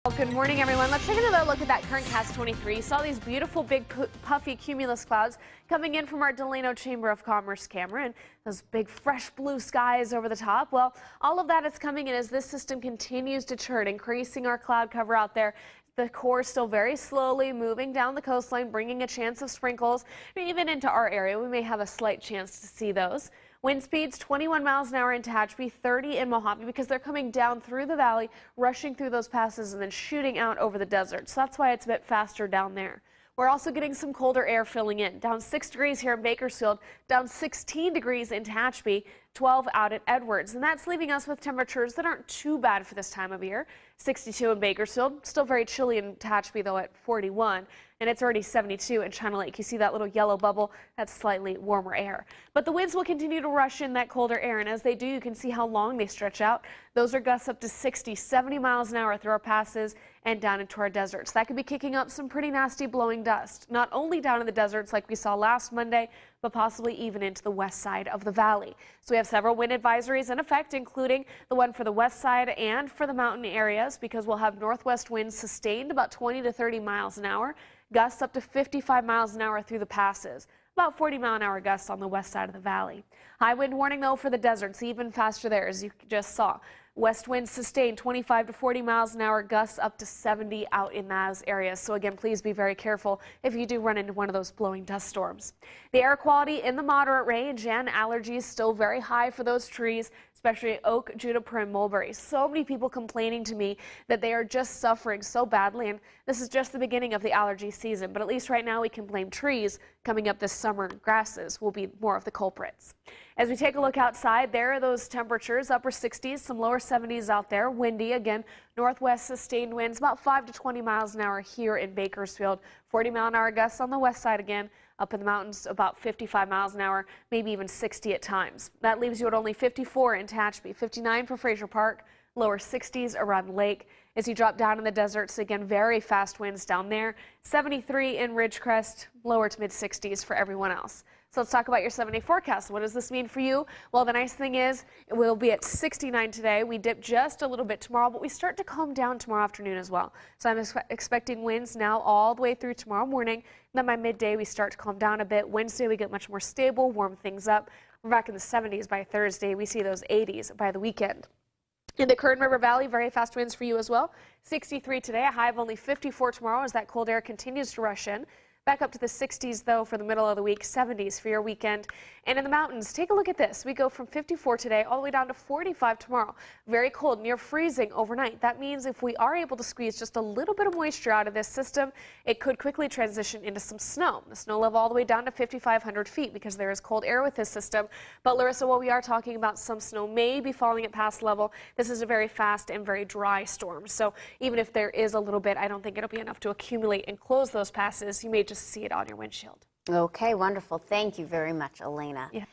Well, good morning, everyone. Let's take another look at that current cast 23. Saw these beautiful big puffy cumulus clouds coming in from our Delano Chamber of Commerce camera, and those big fresh blue skies over the top. Well, all of that is coming in as this system continues to churn, increasing our cloud cover out there. The core still very slowly moving down the coastline, bringing a chance of sprinkles. Even into our area, we may have a slight chance to see those. Wind speeds 21 miles an hour in Tehachapi, 30 in Mojave, because they're coming down through the valley, rushing through those passes and then shooting out over the desert. So that's why it's a bit faster down there. We're also getting some colder air filling in. Down 6 degrees here in Bakersfield, down 16 degrees in Tehachapi, 12 out at Edwards. And that's leaving us with temperatures that aren't too bad for this time of year. 62 in Bakersfield, still very chilly in Tehachapi though at 41. And it's already 72 in China Lake. You see that little yellow bubble? That's slightly warmer air. But the winds will continue to rush in that colder air, and as they do, you can see how long they stretch out. Those are gusts up to 60, 70 miles an hour through our passes and down into our deserts. That could be kicking up some pretty nasty blowing dust, not only down in the deserts like we saw last Monday, but possibly even into the west side of the valley. So we have several wind advisories in effect, including the one for the west side and for the mountain areas, because we'll have northwest winds sustained about 20 to 30 miles an hour. Gusts up to 55 miles an hour through the passes. About 40-mile-an-hour gusts on the west side of the valley. High wind warning, though, for the deserts, even faster there, as you just saw. West winds sustained 25 to 40 miles an hour, gusts up to 70 out in those areas. So again, please be very careful if you do run into one of those blowing dust storms. The air quality in the moderate range, and allergies still very high for those trees, especially oak, juniper, and mulberry. So many people complaining to me that they are just suffering so badly, and this is just the beginning of the allergy season. But at least right now we can blame trees. Coming up this summer, grasses will be more of the culprits. As we take a look outside, there are those temperatures, upper 60s, some lower 70s out there. Windy, again, northwest sustained winds, about 5 to 20 miles an hour here in Bakersfield. 40-mile-an-hour gusts on the west side again. Up in the mountains, about 55 miles an hour, maybe even 60 at times. That leaves you at only 54 in Tehachapi, 59 for Fraser Park, lower 60s around the lake. As you drop down in the deserts, again, very fast winds down there. 73 in Ridgecrest, lower to mid 60s for everyone else. So let's talk about your 7-day forecast. What does this mean for you? Well, the nice thing is we'll be at 69 today. We dip just a little bit tomorrow, but we start to calm down tomorrow afternoon as well. So I'm expecting winds now all the way through tomorrow morning. And then by midday, we start to calm down a bit. Wednesday, we get much more stable, warm things up. We're back in the 70s by Thursday. We see those 80s by the weekend. In the Kern River Valley, very fast winds for you as well. 63 today, a high of only 54 tomorrow as that cold air continues to rush in. Back up to the 60s, though, for the middle of the week, 70s for your weekend. And in the mountains, take a look at this. We go from 54 today all the way down to 45 tomorrow. Very cold, near freezing overnight. That means if we are able to squeeze just a little bit of moisture out of this system, it could quickly transition into some snow. The snow level all the way down to 5,500 feet because there is cold air with this system. But Larissa, while we are talking about some snow may be falling at pass level, this is a very fast and very dry storm. So even if there is a little bit, I don't think it'll be enough to accumulate and close those passes. You may just see it on your windshield. Okay, wonderful. Thank you very much, Elena. Yeah.